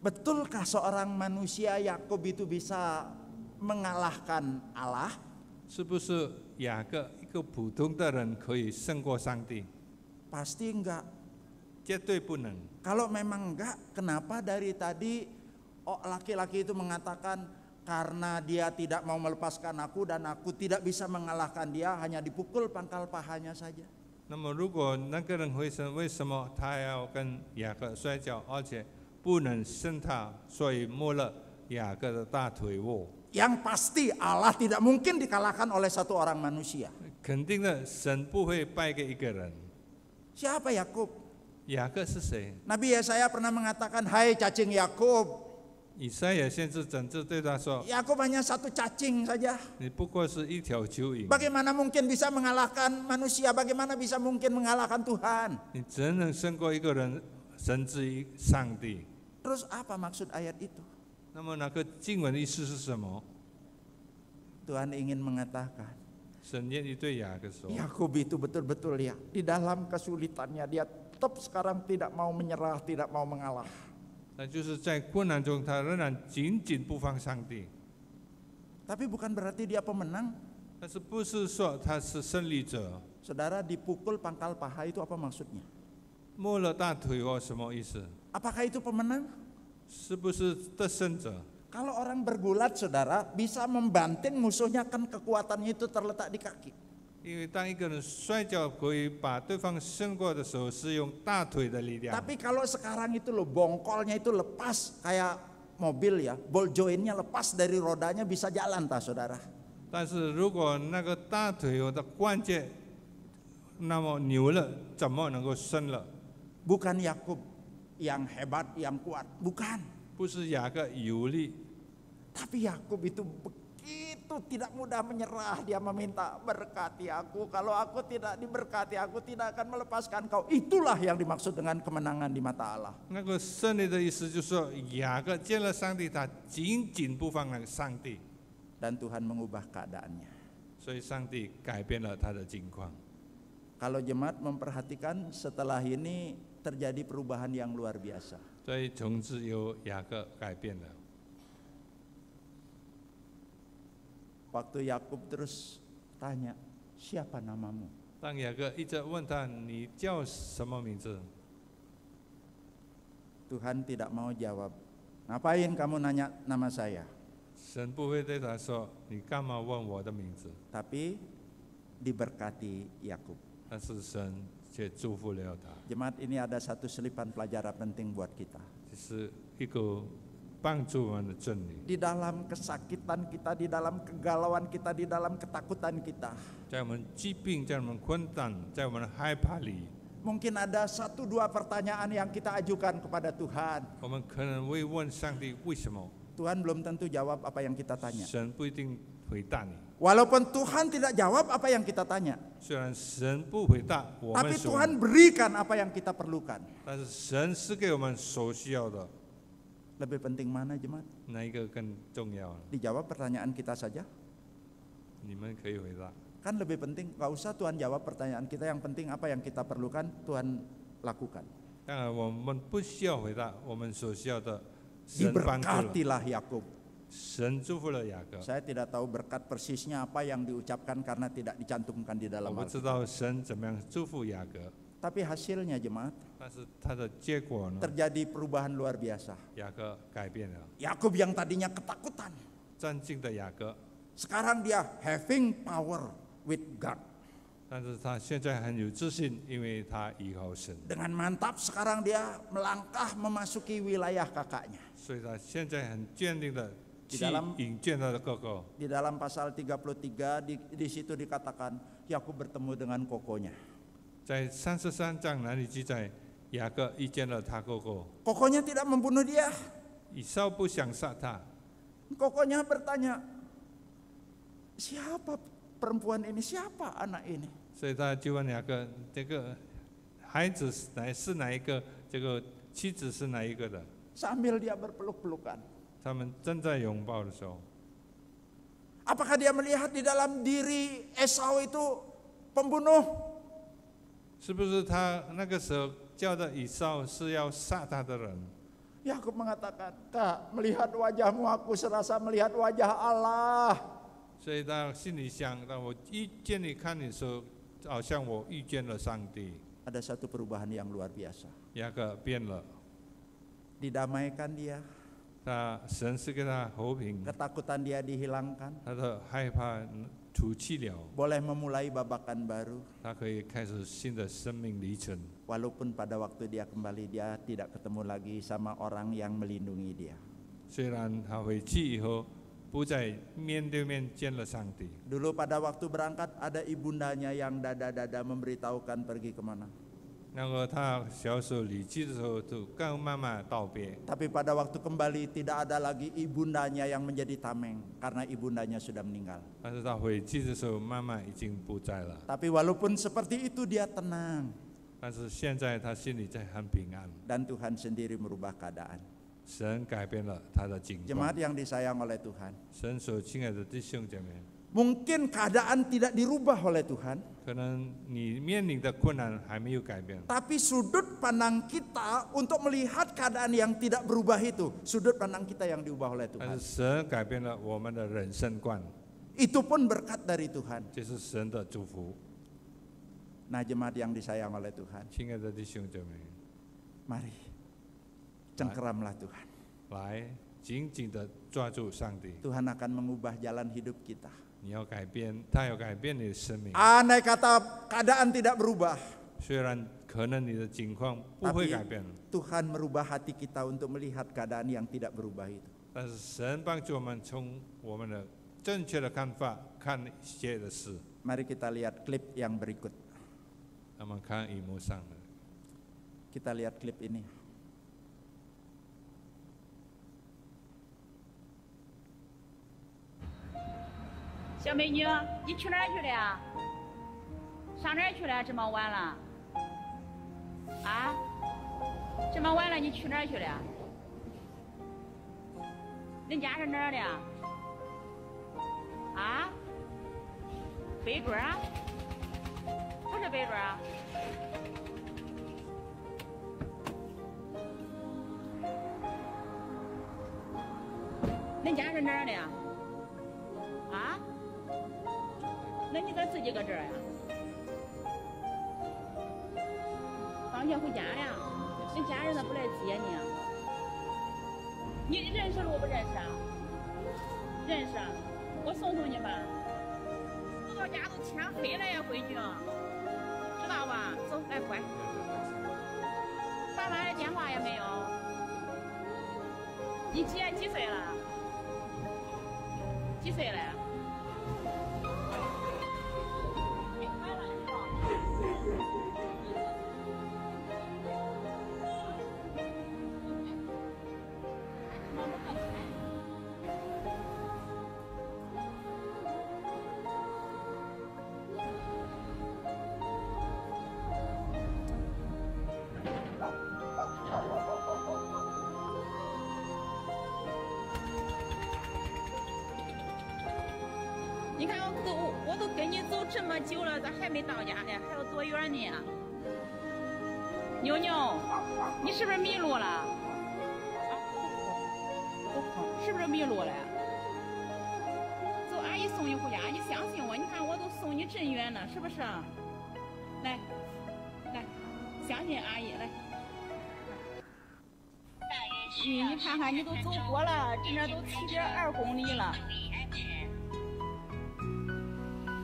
Betulkah seorang manusia Yakub itu bisa mengalahkan Allah? 是不是雅各一个普通的人可以胜过上帝？ Pasti enggak. 绝对不能。 Kalau memang enggak, kenapa dari tadi laki-laki itu mengatakan karena dia tidak mau melepaskan aku dan aku tidak bisa mengalahkan dia, hanya dipukul pangkal pahanya saja. 那么，如果那个人为什么他要跟雅各摔跤，而且不能胜他，所以摸了雅各的大腿窝？ Yang pasti Allah tidak mungkin dikalahkan oleh satu orang manusia. 肯定的，神不会败给一个人。 Siapa Yakub? 雅各是谁？ Nabi Yesaya pernah mengatakan, "Hai cacing Yakub." 以赛亚先知整治对他说 Yakub hanya satu cacing saja. ：“你不过是一条蚯蚓， Bagaimana mungkin bisa mengalahkan manusia? Bagaimana bisa mungkin mengalahkan Tuhan? 你怎能胜过一个人？神之于上帝。” Terus apa maksud ayat itu? 那么那个经文的意思是什么？ Tuhan ingin mengatakan, 神愿意对雅各说： Yakub itu betul-betul ya, di dalam kesulitannya dia tetap sekarang tidak mau menyerah, tidak mau mengalah. 那就是在困难中，他仍然紧紧不放上帝。 Tapi bukan berarti dia pemenang. 但是不是说他是胜利者？ Saudara, dipukul pangkal paha itu apa maksudnya? 摸了大腿窝什么意思？ Apakah itu pemenang? 是不是得胜者？ Kalau orang bergulat, saudara, bisa membanting musuhnya, kan kekuatannya itu terletak di kaki. 因为当一个人摔跤可以把对方胜过的时候，是用大腿的力量。 Tapi kalau sekarang itu loh, bongkolnya itu lepas kayak mobil ya, ball jointnya lepas dari rodanya, bisa jalan tak saudara? 但是如果那个大腿有的关节那么扭了，怎么能够胜了？ Bukan Yakub yang hebat, yang kuat, bukan. 不是雅各有力， Tapi Yakub itu begitu tidak mudah menyerah. Dia meminta, berkati aku. Kalau aku tidak diberkati, aku tidak akan melepaskan kau. Itulah yang dimaksud dengan kemenangan di mata Allah. 那个胜利的意思就是说，雅各见了上帝，他紧紧不放那个上帝， Dan Tuhan mengubah keadaannya. 所以上帝改变了他的境况。 Kalau jemaat memperhatikan, setelah ini terjadi perubahan yang luar biasa. 所以从此由雅各改变了。 Waktu Yakub terus tanya, siapa namamu? 当雅各一直问他：“你叫什么名字 Tuhan tidak mau jawab. Ngapain kamu nanya nama saya? 神不会对他说：“你干嘛问我的名字 Tapi diberkati Yakub. ？”但是神却祝福了他， Jemaat, ini ada satu selipan pelajaran penting buat kita. 这是一个帮助我们的真理。 Di dalam kesakitan kita, di dalam kegalauan kita, di dalam ketakutan kita, 在我们疾病、在我们困难、在我们害怕里， mungkin ada 1-2 pertanyaan yang kita ajukan kepada Tuhan. 我们可能会问上帝：为什么？ Tuhan belum tentu jawab apa yang kita tanya. 神不一定回答你。 Walaupun Tuhan tidak jawab apa yang kita tanya, 虽然神不回答我 tapi 们所， Tuhan berikan apa yang kita perlukan. 但是神是给我们所需要的， Lebih penting mana jemaat? 哪一个更重要？ Dijawab pertanyaan kita saja? 你们可以回答。 Kan lebih penting, gak usah Tuhan jawab pertanyaan kita, yang penting apa yang kita perlukan Tuhan lakukan. 当然，我们不需要回答我们所需要的，神帮助了， Diberkatilah Yakub. 神祝福了雅各。 Saya tidak tahu berkat persisnya apa yang diucapkan karena tidak dicantumkan di 我 dalam 不知 Alkitab. 道神怎么样祝福雅各， Tapi hasilnya jemaat, 但是他的结果呢？ terjadi perubahan luar biasa. 雅各改变了， Yakub yang tadinya ketakutan, 战兢的雅各， sekarang dia having power with God. 但是他现在很有自信，因为他依靠神， Dengan mantap sekarang dia melangkah memasuki wilayah kakaknya. 所以他现在很坚定的 Di 去 dalam 引荐他的哥哥。 Di dalam pasal 33 di situ dikatakan Yakub bertemu dengan kokonya. 在33章那里记载，雅各遇见了他哥哥， Kokonya tidak membunuh dia. 以扫不想杀他， Kokonya bertanya, siapa perempuan ini? Siapa anak ini? 所以他就问雅各：这个孩子是哪一个？这个妻子是哪一个的？ Sambil dia berpeluk-pelukan. 他们正在拥抱的时候， Apakah dia melihat di dalam diri Esau itu pembunuh? 是不是他那个时候叫的以扫是要杀他的人？ Yakub mengatakan, Kak, melihat wajahmu aku serasa melihat wajah Allah. 所以他心里想，当我遇见你看你的时候，好像我遇见了上帝。 Ada satu perubahan yang luar biasa. 雅各变了， Didamaikan dia, 神是给他和平， ketakutan dia dihilangkan, 他的害怕除去了， boleh memulai babakan baru. 他可以开始新的生命历程。 Walaupun pada waktu dia kembali dia tidak ketemu lagi sama orang yang melindungi dia. 虽然他回去以后不再面对面见了上帝， Dulu pada waktu berangkat ada ibundanya yang dada-dada memberitahukan pergi kemana. 那个他小时候离去的时候，就跟妈妈道别。 Tapi pada waktu kembali tidak ada lagi ibundanya yang menjadi tameng karena ibundanya sudah meninggal. 但是他回去的时候，妈妈已经不在了。 Tapi walaupun seperti itu dia tenang 但是现在他心里在很平安， dan Tuhan sendiri merubah keadaan. 神改变了他的境况 Jemaat。yang disayang oleh Tuhan, 神所亲爱的弟兄姐妹， mungkin keadaan tidak dirubah oleh Tuhan, 可能你面临的困难还没有改变， tapi sudut pandang kita untuk melihat keadaan yang tidak berubah itu, sudut pandang kita yang diubah oleh 但 Tuhan. 是神改变了我们的人生观， Itu pun berkat dari Tuhan. 这是神的祝福。 Nah, jemaat yang disayang oleh Tuhan, 亲爱的弟兄姐妹， mari cengkeramlah Tuhan. 来紧紧的抓住上帝， Tuhan akan mengubah jalan hidup kita. 你要改变，他要改变你的生命。 Andai kata keadaan tidak berubah, 虽然可能你的境况不会 tapi 改变， Tuhan merubah hati kita untuk melihat keadaan yang tidak berubah itu. 但是神帮助我们从我们的正确的看法看一切的事。 Mari kita lihat klip yang berikut. 那么看荧幕上的， Kita lihat klip ini. “小美女，你去哪儿去了呀？上哪儿去了？这么晚了？啊？这么晚了，你去哪儿去了？恁家是哪儿的？啊？北庄啊？不是北庄啊？恁家是哪儿的呀？啊？那你咋自己搁这儿呀？放学回家了，恁家人咋不来接你啊？你认识路不认识啊？认识啊，我送送你吧。我到家都天黑了呀，闺女，知道吧？走，来乖。爸妈的电话也没有。你几岁了？几岁了？你看我都跟你走这么久了，咋还没到家呢？还有多远呢？妞妞，你是不是迷路了？是不是迷路了？走，阿姨送你回家，你相信我，你看我都送你真远了，是不是？来，来，相信阿姨，来。你看看，你都走过了，这都7.2公里了。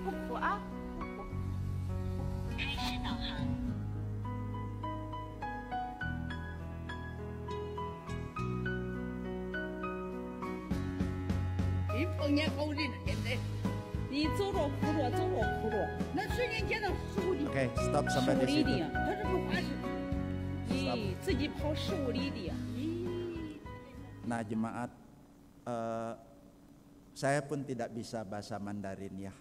不哭啊！开始导航。真碰见好人了，现在。你走着哭着，走着哭着，那瞬间见到15里。 Oke, stop sampai 15 di 里 situ. 地，他这不花是，咦，自己跑15里地，咦。 Nah, jemaat, saya pun tidak bisa bahasa Mandarin ya,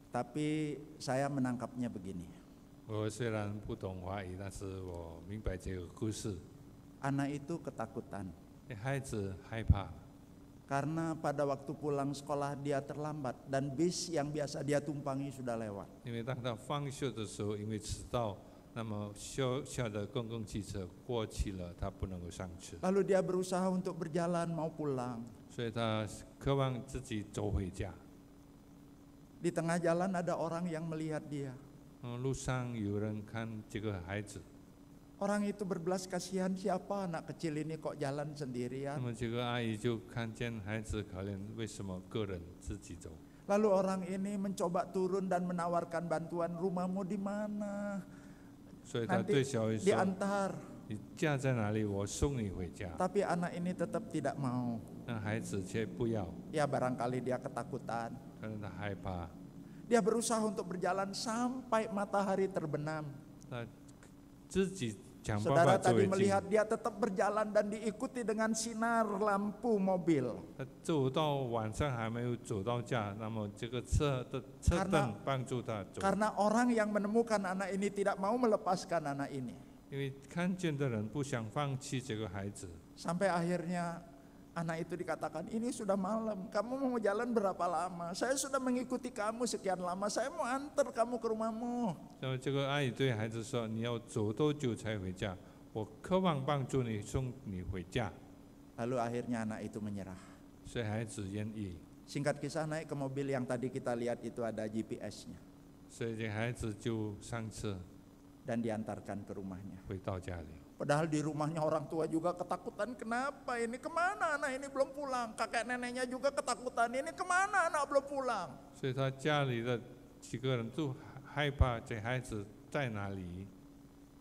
tapi saya menangkapnya begini. 我虽然不懂华语，但是我明白这个故事。 Anak itu ketakutan 孩子害怕， karena pada waktu pulang sekolah dia terlambat dan bis yang biasa dia tumpangi sudah lewat. 因为当他放学的时候，因为迟到，那么小小的公共汽车过期了，他不能够上车， Lalu dia berusaha untuk berjalan mau pulang. 所以他渴望自己走回家。 Di tengah jalan ada orang yang melihat dia. 路上有人看这个孩子， Orang itu berbelas kasihan, siapa anak kecil ini kok jalan 那 sendirian. 么这个阿姨就看见孩子可怜，为什么个人自己走？ Lalu orang ini mencoba turun dan menawarkan bantuan, rumahmu di mana? 所以他 Nanti 对小姨说 diantar.：“ 你家在哪里？我送你回家。 Tapi anak ini tetap tidak mau. ”那孩子却不要， Ya barangkali dia ketakutan. 可能他害怕， Dia berusaha untuk berjalan sampai matahari terbenam. 他自己想办 Saudara 法走 tadi 回 melihat 家。 dia tetap berjalan dan diikuti dengan sinar lampu mobil. 他走到晚上还没有走到家，那么这个车灯帮助他走， Karena orang yang menemukan anak ini tidak mau melepaskan anak ini. 因为看见的人不想放弃这个孩子， Sampai akhirnya anak itu dikatakan, ini sudah malam, kamu mau jalan berapa lama? Saya sudah mengikuti kamu sekian lama, saya mau antar kamu ke rumahmu. 那么这个阿姨对孩子说：“你要走多久才回家？我渴望帮助你，送你回家。” Lalu akhirnya anak itu menyerah. 所以孩子愿意， Singkat kisah naik ke mobil yang tadi kita lihat itu ada GPS-nya. 所以这孩子就上车 Dan diantarkan ke rumahnya. 回到家里。 Padahal di rumahnya orang tua juga ketakutan, kenapa ini kemana anak ini belum pulang. Kakek neneknya juga ketakutan, ini kemana anak belum pulang. 所以他家里的几个人都害怕这孩子在哪里，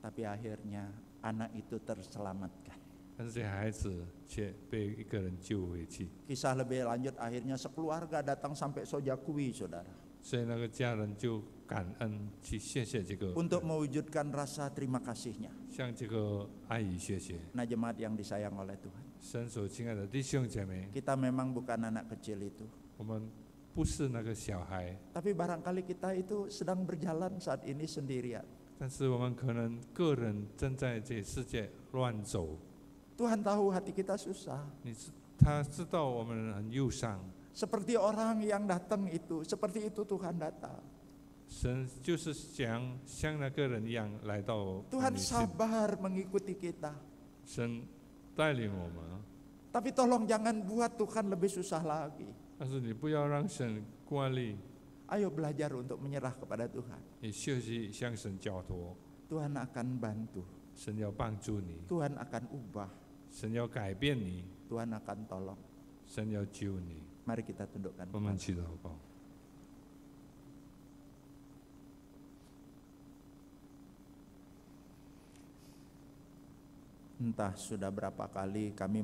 Tapi akhirnya anak itu terselamatkan. 但是这孩子却被一个人救回去。 Kisah lebih lanjut akhirnya sekeluarga datang sampai Sojakui, saudara. 所以那个家人就感恩去谢谢这个， Untuk mewujudkan rasa terima kasihnya. 向这个阿姨学习。 Nah jemaat yang disayang oleh Tuhan. 神所亲爱的弟兄姐妹， Kita memang bukan anak kecil itu. 我们不是那个小孩， Tapi barangkali kita itu sedang berjalan saat ini sendirian. 但是我们可能个人正在这世界乱走。 Tuhan tahu hati kita susah. 他知道我们很忧伤， Seperti orang yang datang itu, seperti itu Tuhan datang. 神就是想像那个人一样来到我 Tuhan 们里面， sabar mengikuti kita. 神带领我们， Tapi tolong jangan buat Tuhan lebih susah lagi. 但是你不要让神惯例， Ayo belajar untuk menyerah kepada Tuhan. 你学习向神交托， Tuhan akan bantu. 神要帮助你， Tuhan akan ubah. 神要改变你， Tuhan akan tolong. 神要救你。 Mari kita tundukkan 我们 kepala. 祈祷吧。 Entah sudah berapa kali kami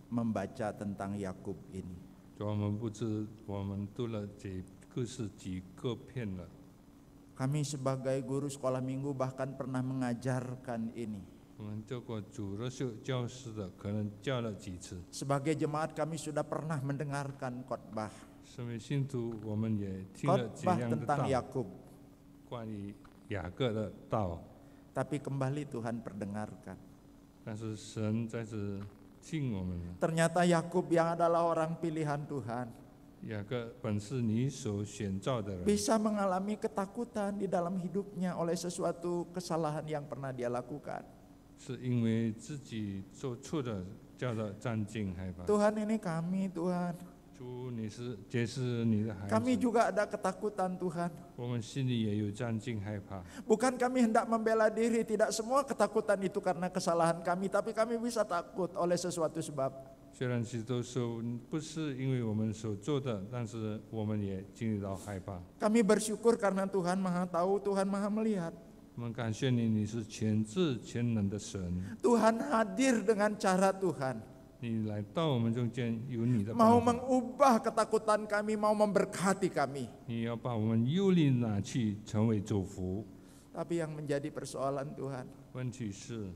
membaca tentang Yakub ini. 主，我们不知我们读了这故事几个遍了。 Kami sebagai guru sekolah minggu bahkan pernah mengajarkan ini. 我们做过主日学教师的，可能教了几次。 Sebagai jemaat kami sudah pernah mendengarkan khotbah. 身为信徒，我们也听了几 Khotbah 样的 tentang 道， Yakub. 关于雅各的道。 Tapi kembali Tuhan perdengarkan. 但是神在此听我们， Ternyata Yakub yang adalah orang pilihan Tuhan 雅各本是你所选召的人， bisa mengalami ketakutan di dalam hidupnya oleh sesuatu kesalahan yang pernah dia lakukan. 是因为自己做错的，叫他战兢害怕。 Tuhan ini kami Tuhan. 主，你是这是你的孩 Kami 子， juga ada ketakutan Tuhan. 我们心里也有战兢害怕。 Bukan kami hendak membela diri, tidak semua ketakutan itu karena kesalahan kami, tapi kami bisa takut oleh sesuatu sebab. 虽然是都说不是因为我们所做的，但是我们也经历到害怕。 Kami bersyukur karena Tuhan Maha Tahu, Tuhan Maha Melihat. 我们感谢你，你是全知全能的神， Tuhan hadir dengan cara Tuhan. 你来到我们中间，有你的 Mau 帮助， mengubah ketakutan kami, mau memberkati kami. 你要把我们忧虑拿去，成为祝福。 Tapi yang menjadi persoalan Tuhan, 问题是，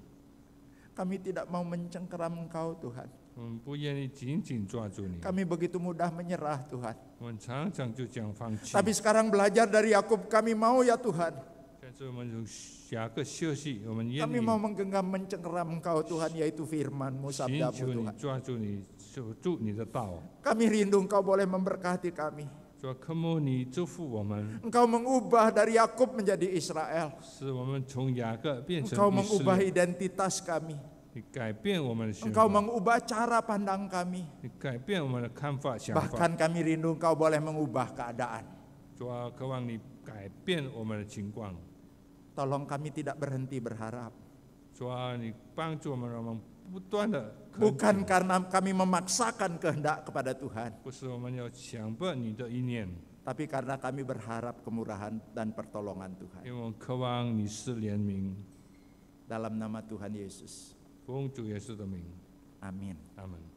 kami tidak mau mencengkeram Engkau Tuhan. 我们不愿意紧紧抓住你， Kami begitu mudah menyerah Tuhan. 我们常常就这样放弃。 Tapi sekarang belajar dari Yakub, kami mau ya Tuhan. 但是我们从下个休息，我们愿 Kami 意 mau menggenggam mencengkeram Engkau Tuhan, yaitu firman-Mu, 寻 sabda-Mu 求你 Tuhan. 抓住你，守住你的道。 Kami rindu Engkau boleh memberkati kami. 主啊，科目你祝福我们， Engkau mengubah dari Yakub menjadi Israel. 使我们从雅各变成 Engkau 以色 mengubah 列， identitas kami. 你改变我们的想 Engkau 法， mengubah cara pandang kami. 你改变我们的看法想法。 Bahkan kami rindu Engkau boleh mengubah keadaan. 主啊，渴望你改变我们的情况。 Tolong kami tidak berhenti berharap. 主啊，你帮助我们，让我们不断的 Bukan karena kami memaksakan kehendak kepada Tuhan, 不是我们要强迫你的意念， tapi karena kami berharap kemurahan dan pertolongan 因 Tuhan. 为我们渴望你是怜悯。 Dalam nama Tuhan Yesus. 奉主耶稣的名， Amin. 阿门。